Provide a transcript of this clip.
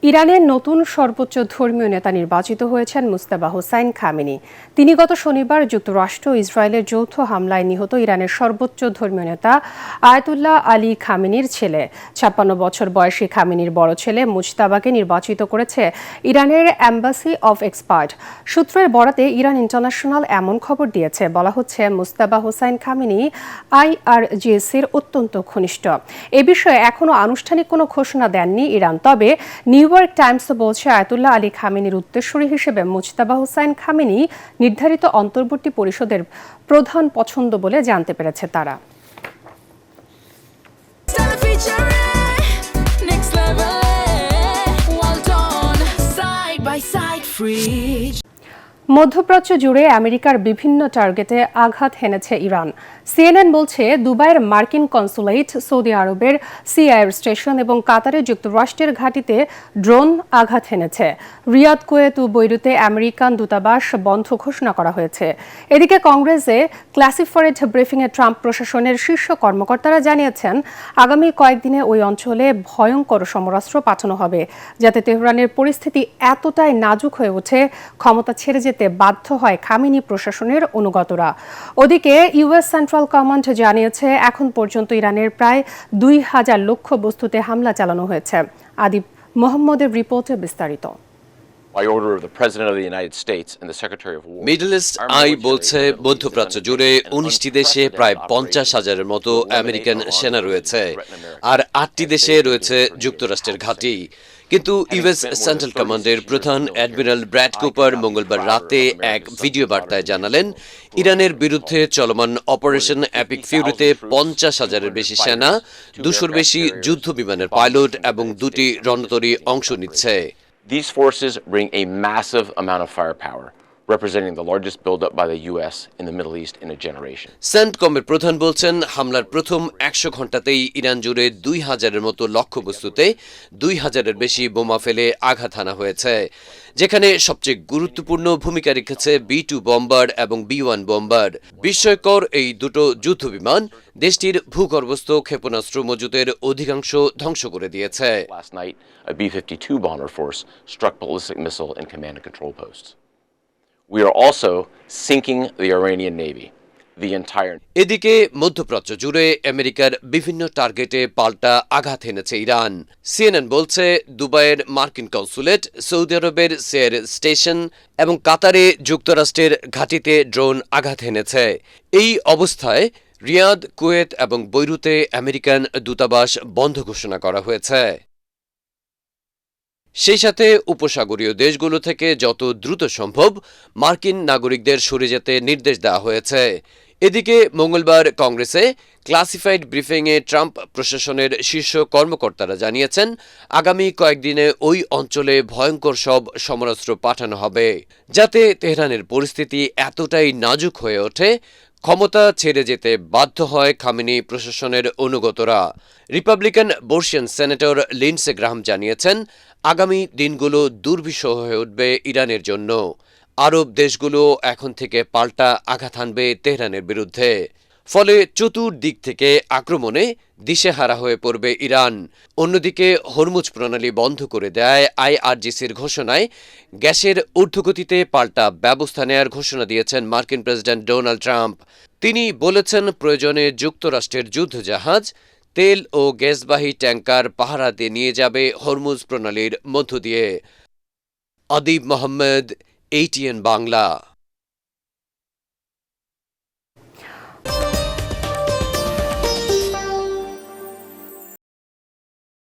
ইরানের নতুন সর্বোচ্চ ধর্মীয় নেতা নির্বাচিত হয়েছেন মুজতবা হোসাইন খামেনি। তিনি গত শনিবার যুক্তরাষ্ট্র ও ইসরায়েলের যৌথ হামলায় নিহত ইরানের সর্বোচ্চ ধর্মীয় নেতা আয়াতুল্লাহ আলী খামেনির ছেলে। ৫৬ বছর বয়সী খামেনির বড় ছেলে মুজতাবাকে নির্বাচিত করেছে ইরানের অ্যাম্বাসি অফ এক্সপার্ট। সূত্রের বরাতে ইরান ইন্টারন্যাশনাল এমন খবর দিয়েছে, বলা হচ্ছে মুজতবা হোসাইন খামেনি আইআরজিসির অত্যন্ত ঘনিষ্ঠ। এ বিষয়ে এখনও আনুষ্ঠানিক কোনো ঘোষণা দেননি ইরান। তবে নিউ ইয়র্ক টাইমস বলছে আয়াতুল্লাহ আলী খামেনির উত্তরসূরি হিসেবে মুজতবা হোসাইন খামেনি নির্ধারিত অন্তর্বর্তী পরিষদের প্রধান পছন্দ বলে জানতে পেরেছে তারা। মধ্যপ্রাচ্য জুড়ে আমেরিকার বিভিন্ন টার্গেটে আঘাত হেনেছে ইরান। সিএনএন বলছে দুবাইয়ের মার্কিন কনসুলেট, সৌদি আরবের সি এয়ার স্টেশন এবং কাতারের যুক্তরাষ্ট্রের ঘাঁটিতে ড্রোন আঘাত হেনেছে। রিয়াদ, কুয়েত ও বৈরুতে আমেরিকান দূতাবাস বন্ধ ঘোষণা করা হয়েছে। এদিকে কংগ্রেসে ক্লাসিফাইড ব্রিফিংয়ে ট্রাম্প প্রশাসনের শীর্ষ কর্মকর্তারা জানিয়েছেন আগামী কয়েকদিনে ওই অঞ্চলে ভয়ঙ্কর সমরাস্ত্র পাঠানো হবে, যাতে তেহরানের পরিস্থিতি এতটাই নাজুক হয়ে ওঠে ক্ষমতা ছেড়ে যেতে বাধ্য হয় খামেনি প্রশাসনের অনুগতরা। ওদিকে ইউএস সেন্ট্রাল কমান্ড জানিয়েছে এখন পর্যন্ত ইরানের প্রায় ২,০০০ লক্ষ্যবস্তুতে হামলা চালানো হয়েছে। আদিব মোহাম্মদের রিপোর্টে বিস্তারিত। মিডল ইস্ট আই বলছে মধ্যপ্রাচ্য জুড়ে ১৯টি দেশে প্রায় ৫০,০০০-এর মতো আমেরিকান সেনা রয়েছে, আর ৮টি দেশে রয়েছে যুক্তরাষ্ট্রের ঘাঁটি। কিন্তু ইউএস সেন্ট্রাল কমান্ডের প্রধান অ্যাডমিরাল ব্র্যাড কুপার মঙ্গলবার রাতে এক ভিডিও বার্তায় জানালেন ইরানের বিরুদ্ধে চলমান অপারেশন এপিক ফিউরিতে ৫০,০০০-এর বেশি সেনা, ২০০-র বেশি যুদ্ধ বিমানের পাইলট এবং ২টি রণতরী অংশ নিচ্ছে। These forces bring a massive amount of firepower, representing the largest buildup by the U.S. in the Middle East in a generation. সেন্টকমের প্রধান বলছেন হামলার প্রথম ১০০ ঘণ্টাতেই ইরান জুড়ে ২,০০০-এর মতো লক্ষ্যবস্তুতে ২,০০০-এর বেশি বোমা ফেলে আঘাত হানা হয়েছে, যেখানে সবচেয়ে গুরুত্বপূর্ণ ভূমিকা রেখেছে B-2 বম্বার এবং B-1 বম্বার। বিস্ময়কর এই দুটো যুদ্ধবিমান দেশটির ভূগর্ভস্থ ক্ষেপণাস্ত্র মজুদের অধিকাংশ ধ্বংস করে দিয়েছে। Last night, a B-52 bomber force struck ballistic missile and command and control posts. We are also sinking the Iranian Navy. এদিকে মধ্যপ্রাচ্য জুড়ে আমেরিকার বিভিন্ন টার্গেটে পাল্টা আঘাত এনেছে ইরান। সিএনএন বলছে দুবাইয়ের মার্কিন কনসুলেট, সৌদি আরবের সি এয়ার স্টেশন এবং কাতারে যুক্তরাষ্ট্রের ঘাঁটিতে ড্রোন আঘাত এনেছে। এই অবস্থায় রিয়াদ, কুয়েত এবং বৈরুতে আমেরিকান দূতাবাস বন্ধ ঘোষণা করা হয়েছে। সেই সাথে উপসাগরীয় দেশগুলো থেকে যত দ্রুত সম্ভব মার্কিন নাগরিকদের সরে যেতে নির্দেশ দেওয়া হয়েছে। এদিকে মঙ্গলবার কংগ্রেসে ক্লাসিফাইড ব্রিফিংয়ে ট্রাম্প প্রশাসনের শীর্ষ কর্মকর্তারা জানিয়েছেন আগামী কয়েকদিনে ওই অঞ্চলে ভয়ঙ্কর সব সমরাস্ত্র পাঠানো হবে, যাতে তেহরানের পরিস্থিতি এতটাই নাজুক হয়ে ওঠে ক্ষমতা ছেড়ে যেতে বাধ্য হয় খামেনি প্রশাসনের অনুগতরা। রিপাবলিকান বর্ষিয়ান সেনেটর লিন্ডসে গ্রাহাম জানিয়েছেন আগামী দিনগুলো দুর্বিষহ হয়ে উঠবে ইরানের জন্য। আরব দেশগুলো এখন থেকে পাল্টা আঘাত হানবে তেহরানের বিরুদ্ধে। ফলে চতুর্দিক থেকে আক্রমণে দিশেহারা হয়ে পড়বে ইরান। অন্যদিকে হরমুজ প্রণালী বন্ধ করে দেয় আইআরজিসির ঘোষণায় গ্যাসের ঊর্ধ্বগতিতে পাল্টা ব্যবস্থা নেয়ার ঘোষণা দিয়েছেন মার্কিন প্রেসিডেন্ট ডোনাল্ড ট্রাম্প। তিনি বলেছেন প্রয়োজনে যুক্তরাষ্ট্রের যুদ্ধজাহাজ, তেল ও গ্যাসবাহী ট্যাঙ্কার পাহারা দিয়ে নিয়ে যাবে হরমুজ প্রণালীর মধ্য দিয়ে। আদিব মোহাম্মদ, ATN বাংলা।